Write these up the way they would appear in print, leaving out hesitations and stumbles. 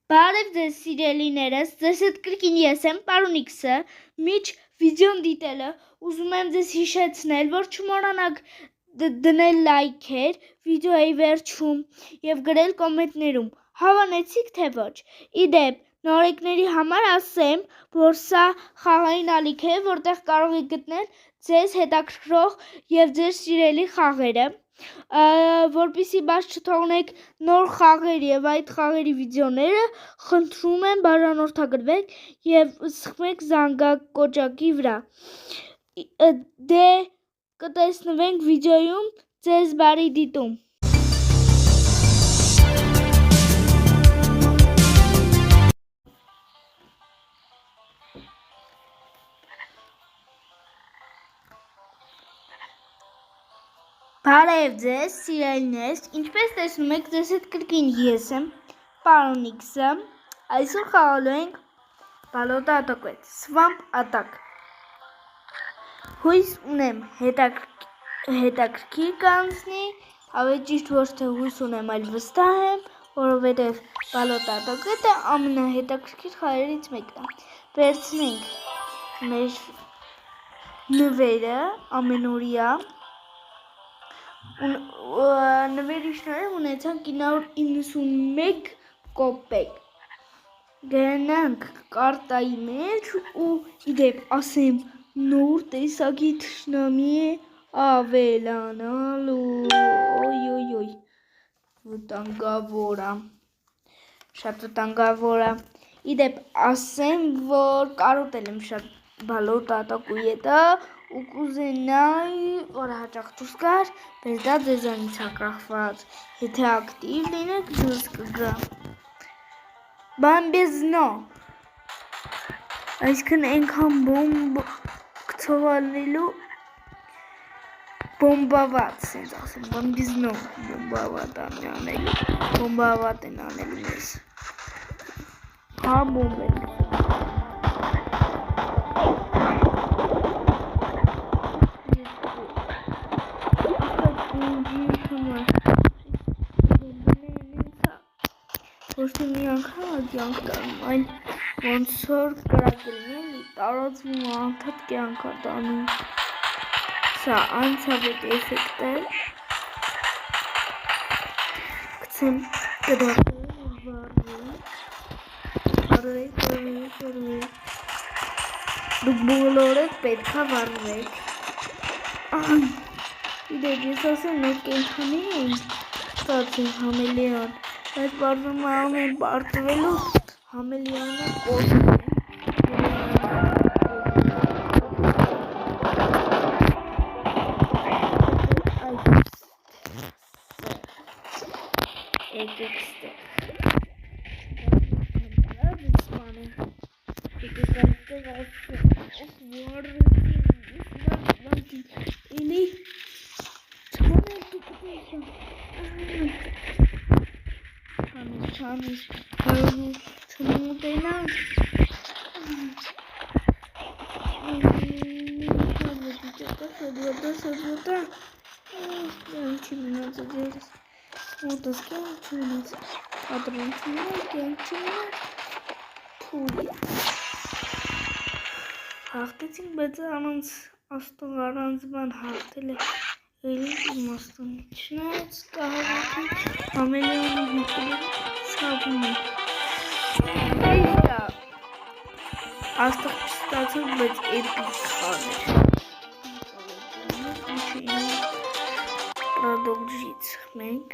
Բարև ձեզ սիրելիներս, ձեզ հետ կրկին ես եմ, պարոն X-ը, միջ վիդեոն դիտելը, ուզում եմ ձեզ հիշեցնել, որ չմոռանաք դնել լայքեր վիդեոյի վերջում և գրել կոմենտներում, հավանեցիք թե ոչ, իդեպ նորեկների համար ասեմ, որ սա խաղային ալիք է, որտեղ կարող եք գտնել ձեզ հետաքրքրող և ձեր սիրելի խաղերը, որպեսզի բաց չթողնեք նոր խաղեր և այդ խաղերի վիդեոները, խնդրում եմ բաժանորդագրվեք և սխմեք զանգակոճակի վրա, դե կտեսնվենք վիդեոյում, ձեզ բարի դիտում։ Բարև ձեզ, սիրելիներս, ինչպես տեսնում եք, ձեզ հետ կրկին ես եմ, պարոն X-ը, այսօր խաղալու ենք Balota Attack, Swamp Attack, հույս ունեմ հետաքրքիր կանցնի, ավելի ճիշտ ոչ թե հույս ունեմ, այլ վստահ եմ, որովհետև Balota Attack-ը ամենահետաքրքիր խաղերից մեկն է, վերցնենք մեր նվերը ամենօրյա, նվերի շնորհիվ ունեցանք 991 կոպեկ, գնանք կարտայի մեջ ու իդեպ ասեմ նոր տեսակի թշնամի է ավելանալու, օյ, վտանգավոր է, շատ վտանգավոր է, իդեպ ասեմ, որ կարոտել եմ շատ Balota Attack-ի հետը ու կուզենայի, որ հաճախ դուրս գար, բայց դա ձեզանից է կախված, եթե ակտիվ լինեք դուրս կգա, բան բեզնո, այսքան այնքան բոմբ կցովալնելու, բոմբաված, սենց ասեմ, բան բեզնո, բոմբաված են անելու մեզ, հա բոմբ են ոչ թե մի անգամ կյանք տանում, այլ ոնց որ կրակելն տարածվում անդադ կյանք է տանում, սա անցավետ էֆեկտ է, գցեմ կրակել, վարվեք, դուք բոլորդ պետք է վարվեք, իդեպ ես ասեմ մեկ կենթանի եմ ստացել համելիան, բայց պարզում է ամեն պարտվելու համելիանը կոսում է, եկեք ստեղ, էլի չանես, չմոտենանք, սադվոտա, կյանք չմնաց ձերս, մոտս կյանք չմնաց, պատրոն չմնաց, կյանք չմնաց, թույ, հաղթեցինք, բայց առանց աստող առանց բան հաղթել է, էլի իմաստուն, չնայած կահավաքի համելիանը հուտել է, սաղում է, աստղ չստացել, բայց էպիկ խաղ էր, պրադոկջից մենք,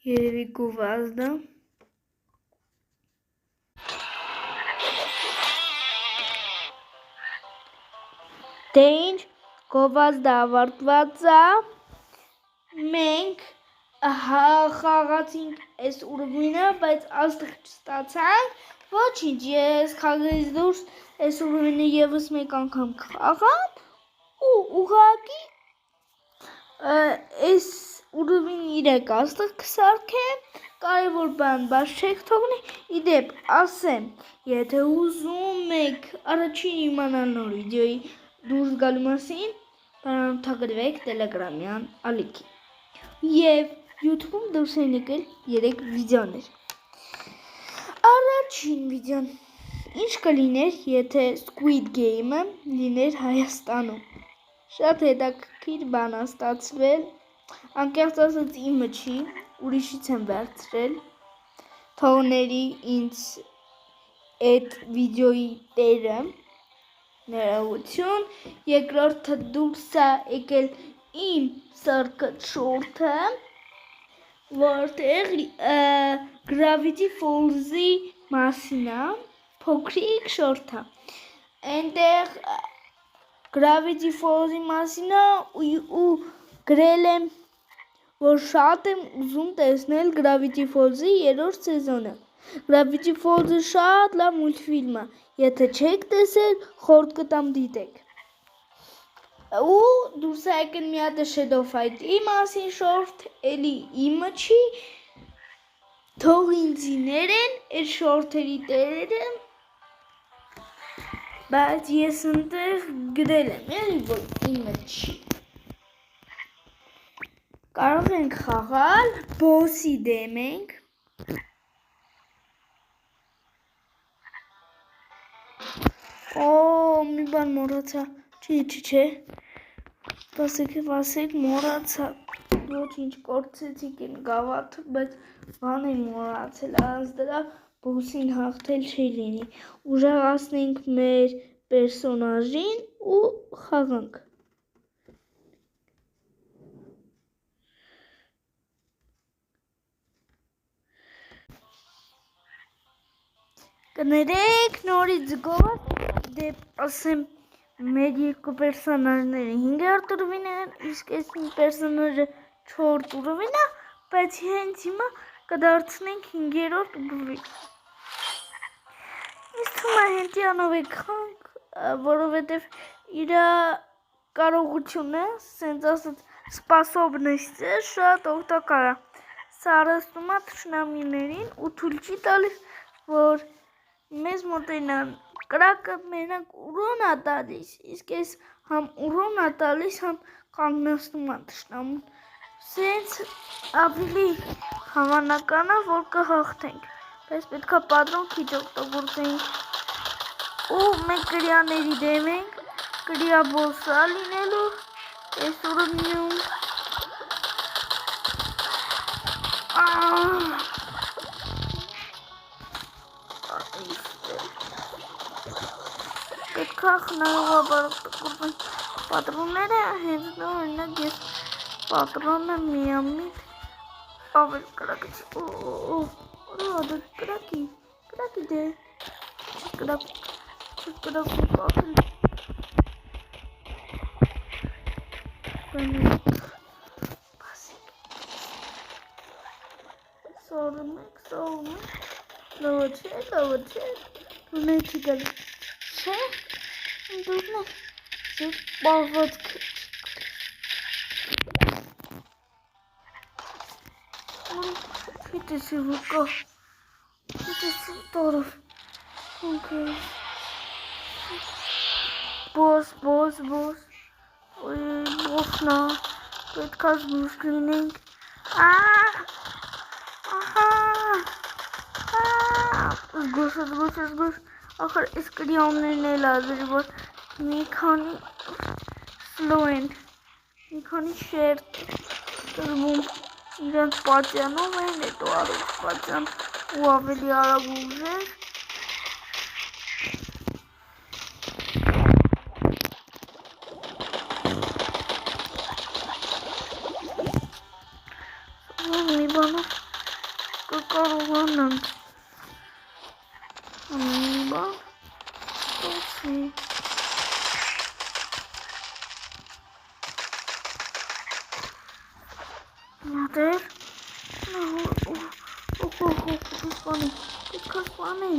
երևի գովազդը, դե ինչ, գովազդը ավարտված է, մենք խաղացինք այս ուրվինը, բայց աստղ չստացանք, ոչինչ, ես խաղից դուրս այս ուրվինը եվս մեկ անգամ կխաղամ ու ուղղակի այս ուրվին 3 աստղ կսարքեմ, կարևոր բան բաց չեք թողնի, իդեպ ասեմ, եթե ուզում եք առաջին իմանալ նոր վիդեոյի դուրս գալու մասին, բաժանորդագրվեք տելեգրամյան ալիքի և YouTube-ում դուրս են եկել 3 վիդեոներ։ Առաջին վիդեոն ինչ կլիներ, եթե Squid Game-ը լիներ Հայաստանում։ Շատ հետաքրքիր բան է ստացվել։ Անկեղծ ասած իմը չի, ուրիշից եմ վերցրել։ Թողների ինձ այդ վիդեոյի տերը ներողություն, երկրորդը դուրս է եկել իմ սրկտ շորթը, որտեղ Gravity Falls-ի մասին է, փոքրիկ շորթ է։ Այնտեղ Gravity Falls-ի մասին է ու գրել եմ, որ շատ եմ ուզում տեսնել Gravity Falls-ի 3-րդ սեզոնը։ Gravity Falls-ը շատ լավ մուլտֆիլմ է։ Եթե չեք տեսել, խորհուրդ կտամ դիտեք։ Ու դուրս է եկել մի հատ Shadow Fight-ի մասին շորթ, էլի իմը չի, թող ինձ ներեն այդ շորթերի տերերը, բայց ես ընտեղ գրել եմ, էլի որ իմը չի։ Կարող ենք խաղալ, բոսի դեմ ենք։ Մի բան մոռացա, չէ, վասեք մոռացա, ոչինչ կորցեցիք են գավաթը, բայց բան եմ մոռացել, առանց դրա բոսին հաղթել չի լինի, ուժեղացնենք մեր պերսոնաժին ու խաղանք։ Կներեք նորից զգով, դե ասեմ մեր երկու պերսոնաժները 5-րդ ուռվին են, իսկ այս մի պերսոնաժը 4-րդ ուռվին է, բայց հենց հիմա կդարձնենք 5-րդ ուռվի։ Ինձ թվում է հենտյանով եք խանք, որովհետև իր կարողությունը, սենց ասած սպասոբնեստ է, շատ օգտակար է։ Սա արհաստում է թշնամիներին ու թույլ չի տալիս, որ մեզ մոտենան, կրակը մենակ ուրոն է տալիս, իսկ ես համ ուրոն է տալիս, համ կանգնեցնում է թշնամուն։ Սենց ավելի հավանական է, որ կհաղթենք, բայց պետք է պատրոն քիչ օգտագործենք։ Ու մենք կրիաների դեմ ենք, կրիա բոսա լինելու, այս ուռնում։ Պետք է խնայողաբար օգտագործենք պատրոնները, հենց դա օրինակ ես պատրոնը միամիտ ավել կրակի դա կրակի դե կրակի կախել սորում եք լավը չէ դունե չի գալի չէ դուրն է ձեր բաղված Vitesi vuko. Vitesi torov. Okay. Boss. Ой, bossna. Պետքա զգուշ լինենք։ Զգուշ։ Ախր այս կրիոններն էլ ազրի, որ մի քանի slow են, մի քանի շերտ տրվում իրանց պատյանով են, հետո առուց պատյան ու ավելի արագ ուժեր։ Մի բանով կկարողանանք։ Մի բան ստացի։ Մատեր, պետք է սպանենք,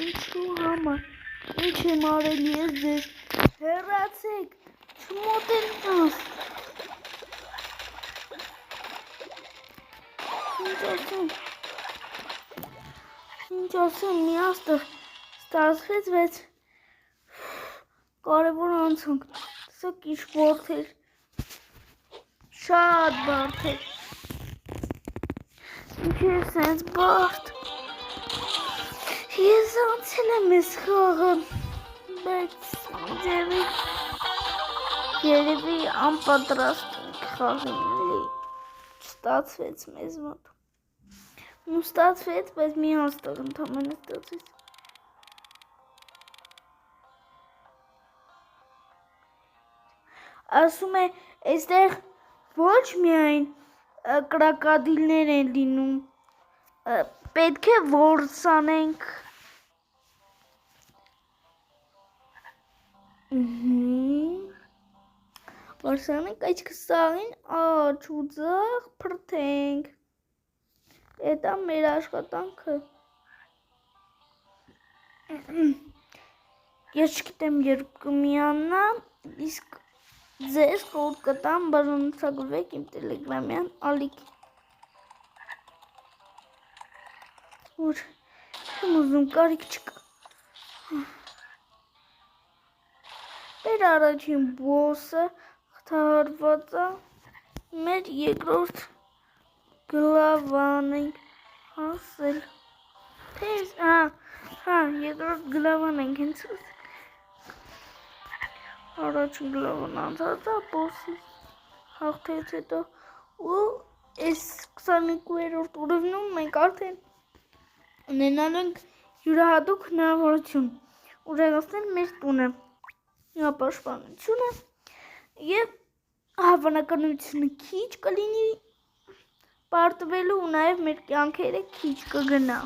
ինչու համար, ինչ եմ արել ես ձեզ, հեռացեք, չմոտենաս, ինչ ասեմ, մի աստղ ստացվեց, բայց կարևոր անցանք, տեսակ ինչ բարդ էր, շատ բարդ էր, ինչ էր սենց բարդ, ես անցել եմ ես խաղը, բայց երևի անպատրաստ խաղին էլի, չստացվեց մեզ մոտ, ու ստացվեց, բայց մի հաստեղ ընդամենը ստացվեց, ասում է, այստեղ ոչ միայն կրակադիլներ են լինում, պետք է որ սանենք, որ սանենք աչքը սաղին աչ ու ձախ պրտենք, էտա մեր աշխատանքը, ես չգիտեմ երբ կմիանա, իսկ ձեզ խորհուրդ կտամ բաժանորդագրվեք իմ տելեգրամյան ալիքի, որ չեմ ուզում կարիք չկա, մեր առաջին բոսը հաղթահարված է, մեր երկրորդ գլավան ենք հասել, երկրորդ գլավան ենք հենց առաջին գլավան անցած է բոսից հաղթեց հետո ու այս 22-րդ ուռևնում մենք արդեն ունենալու ենք յուրահատուկ հնարավորություն ուժեղացնել մեր տունը, պաշտպանությունը և հավանականությունը քիչ կլինի պարտվելու ու նաև մեր կյանքերը քիչ կգնա։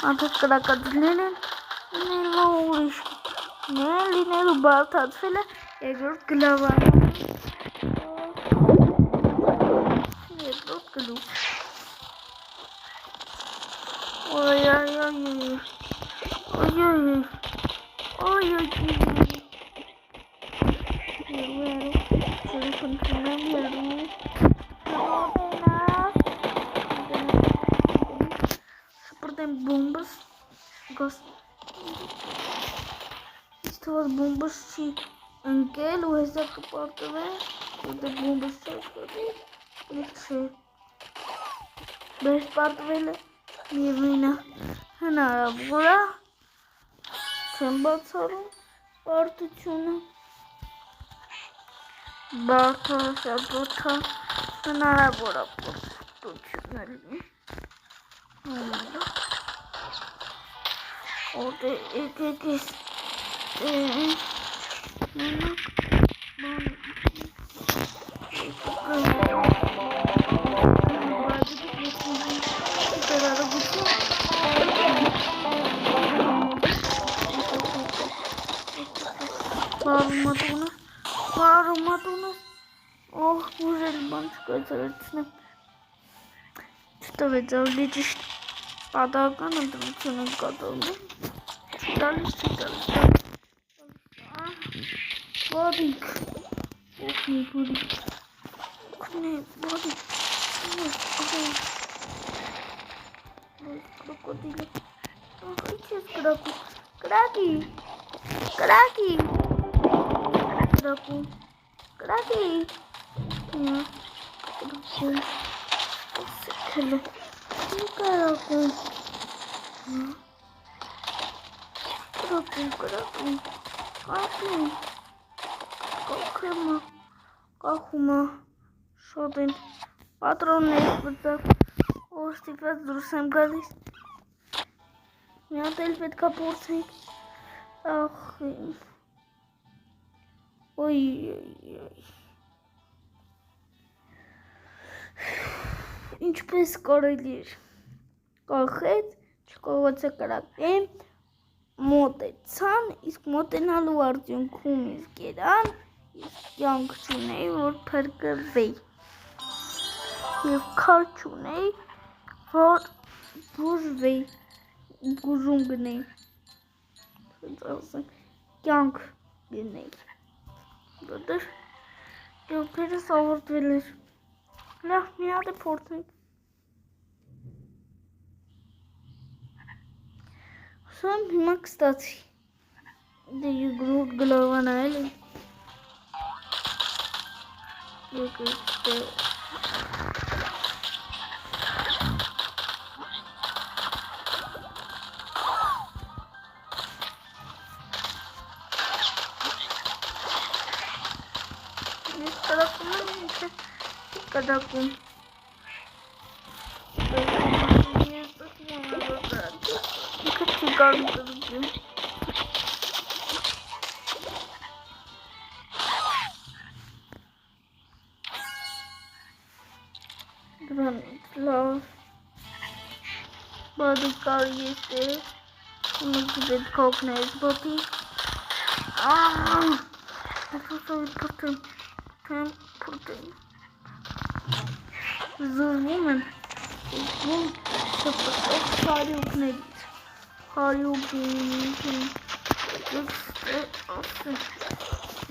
Անդր կրակադիլներ են լինելու ուրիշ լինելու բարդացվել է երկրորդ գլավանը երկրորդ գլուխ Bombas, bombas și închel, o să că poate de bombas ce ce best partele mirina hana bura sembatsaru particiune barta sabota hana bura particiune orada ekekis Varmatunuz. Oh, güzel bantık özellikle. Çıtavet zavleciş. Padakan ödümçünün kadını. Çıtalis. Badik. Oh, ne badik. Ne badik. Krokodili. Oh, içiz kraku. Kraki. Kraki. Ya. Sıkılı. Kraku. Կախումը շատ են պատրոններ բծավ, որ ստիպված դուրս եմ գալիս, մի հատ էլ պետք է փորձենք, ոյ, ինչպես կարելի էր, կախեց, չկողոցը կրակեն, մոտեցան, իսկ մոտենալու արդյունքում իսկ երան, իսկ կյանք չունեի, որ փրկվեի և քար չունեի, որ բուժվեի, բուժում գնեի, կյանք գնեի, որտեղ կյանքերս ավարտվել էր, լավ մի հատ է փորձենք, Սամ հիմա կստացի։ Դե յուգրուտ գլավան այլ է։ Յուգրուտ է։ Ես կրակում եմ ինքը կրակում։ Կարում կրուկեմ։ Դրանից լավ բադի կարի ես է ունեցի պետք օգնես բոտի ասոսովի պրտեմ թեմ պրտեմ զորվում եմ զորվում շպրտով կարի օգներից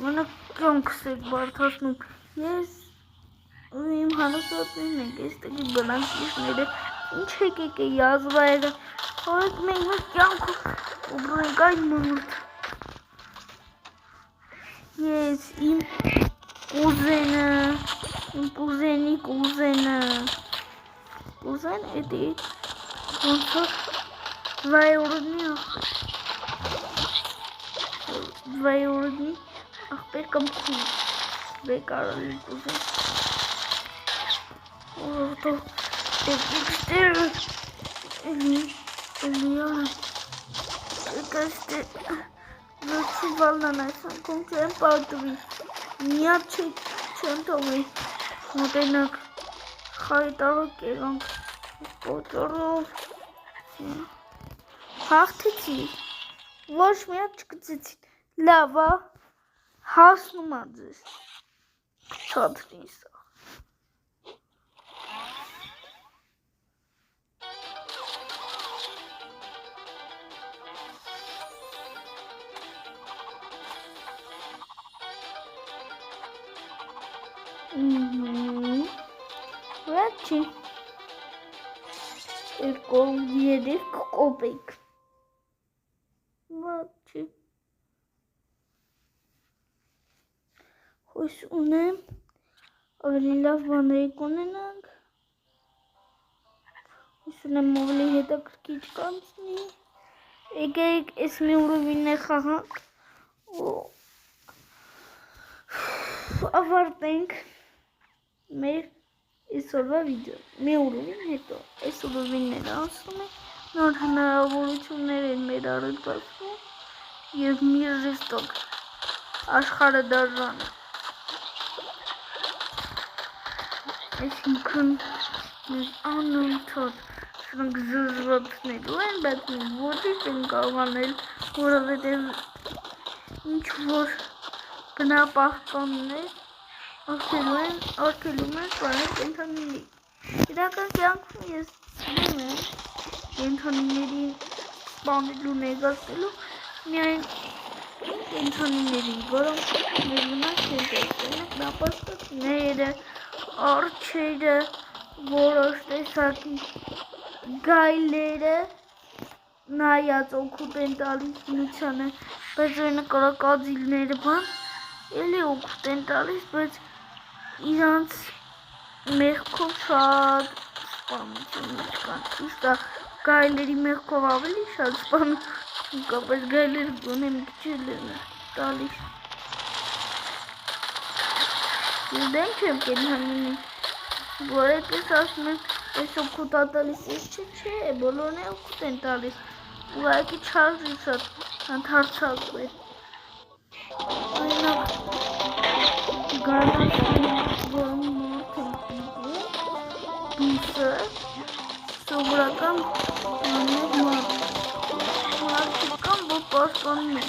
Mənə կյանքս եք բարդացնում, ես իմ հանուսոտներն ենք, եստեղի բնակիչները, ինչ եկեք է յազվայրը, հարեք մենք մեր կյանքում ուբրենք այն մնուտ։ Ես իմ կուզենը, իմ կուզենի կուզենը, կուզեն էդի, ոնց որ Վայորնի աղբեր կամ քույր բեկարալի կուզեն Որտով տեպիքստերը Էլիան Եկաստեր Զոչի վալնան այս անգում չեմ պատվի Միապ չեմ թողի մոտենակ խայտարոք երանք պոտորով Հաղթեցի Ոչ միապ չկծեցին Լավա հասնում ածես Չադրին սա Վերջի Երկով երեք կոպեկ Վերջի Հույս ունեմ ավելի լավ բաների կունենանք Հույս ունեմ ավելի հետաքրքիր կանցնի Եկեք այս մի ուրովին է խաղանք ավարտենք մեր այսօրվա վիդեո մի ուրովին հետո այս ուրովինները անցնում է նոր հնարավորություններ են մեր առդ բացվում և մի ժեստոք աշխարհը դաժանը Այսինքն մեր անընդհատ սրանք զզվացնելու են, բայց մենք ոչինչ չենք կարող անել, որովհետև ինչ որ բնապահպաններ արգելում են սպանել կենդանիների։ Իրական կյանքում ես սիրում եմ կենդանիների սպանելու ներկայացնելու միայն կենդանիներին, որոնք մեր վնաս չեն կերպել, նապաստակները, արջերը, որոշ տեսակի գայլերը նայած օգուտ են տալիս միությանը, բայց այն կրակածիլները բան էլի օգուտ են տալիս, բայց իրանց մեղքով շատ սպանություն կան, ճիշտ է գայլերի մեղքով ավելի շատ սպանություն կա, բայց գայլերը գոնե մի քիչ են տալիս Ես դեմ չեմ կենդանիներին, որ այդպես ասում եմ, այս օգուտ տալիս ես չէ, բոլորն է օգուտ են տալիս, ուղղակի չարժի շատ ընդհարցակվեց։ Օրինակ գարնացին, որ մարդ են պիտում, դուսը, սովորական մարդիկ կան, որ պաշտպանում են։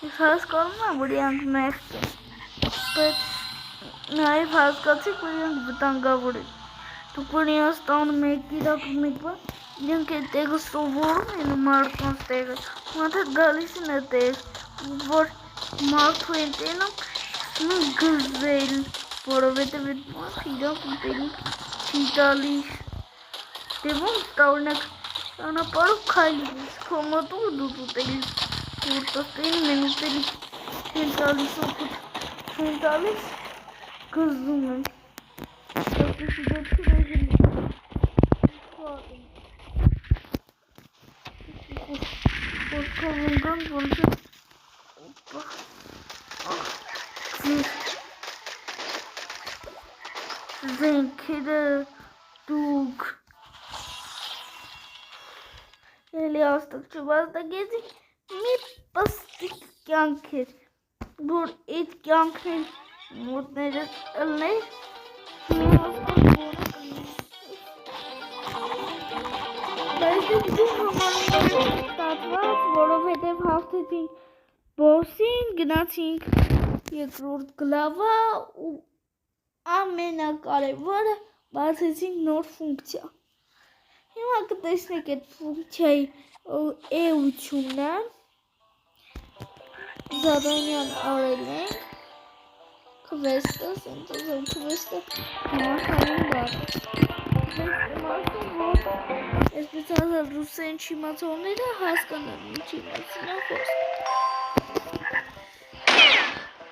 Ես հասկանում եմ, որ իրանք մեղք են, բայց Նաև հասկացիք, որ իրանք վտանգավոր են։ Դուք որ իրանց տանում եք իրակում եք բան, իրանք այդ տեղը սովորում են ու մարդկանց տեղը, մարդը գալիս են այդ տեղ, որ մարդու են տենում, սկսում են գզել, որովհետև այդ մարդը իրանք ուտելիք չի տալիս։ Դե ոնց տա օրինակ Ճանապարհով քայլելիս կոմոդու դուտելիս որտեղ մենուտելիս չեն տալիս օգուտ չեն տալիս գզում եմ դեպի դեպի ռեժիմի որքան ընկան ոնց զենքերը դուք էլի աստղ չվազդագեցի մի պստիկ կյանք էր որ այդ կյանքն մոտներս ըլներ բայց դու համարում ստատված որովհետև հաղթեցին բոսին գնացինք երկրորդ գլավա ու ամենակարևորը բացեցինք նոր ֆունկցիա հիմա կտեսնեք այդ ֆունկցիայի էությունը Zadanyan arayın. Kvesta, sentezon kvesta. Mahalim var. Especialmente Rusen çimatonları haskanın çimasına koş.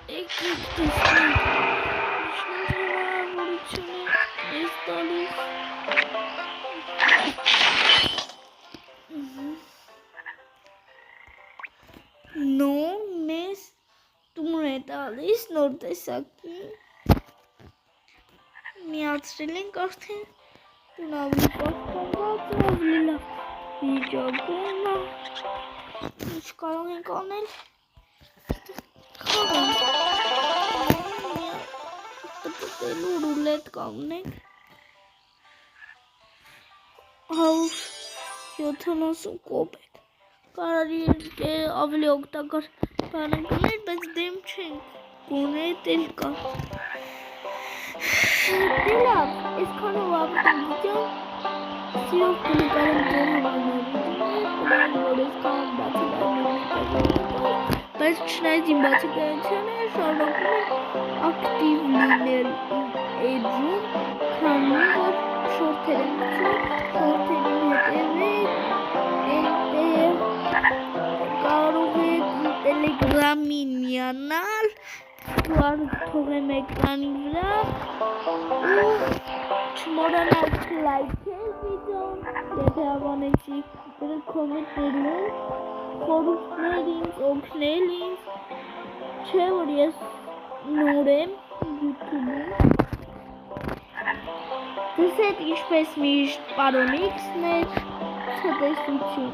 Ekip teslim. Şunlar var içine. İstalis. No mes tumretalis nordesaki միացրել արդեն դու ավելի պաշտպանված ավելի լավ վիճակում ինչ կարող ենք անել խաղանք ռուլետ կանգնենք 170 կոպեկ կարելի է ավելի օգտակար բաներ գնել, բայց դեմ չենք գոնել էլ կա դե լավ, այսքանով ավարտեմ վիդեոն սիրով կնկարեմ ձեր համար որ այսքան բայց չնայած իմ բացակայությանը շարունակում եմ ակտիվ լինել էջում քանի որ շորթեր եմ շորթերին հետևեք կարող եք տելեգրամին միանալ թողեմ էկրանի վրա ու չմոռանաք լայքել վիդեոն եթե հավանեցիք դրել կոմենտներում խորհուրդներ ինձ օգնել ինձ չէ որ ես նոր եմ YouTube-ում դες հետ ինչպես միշտ պարոն X-ն է ցտեսություն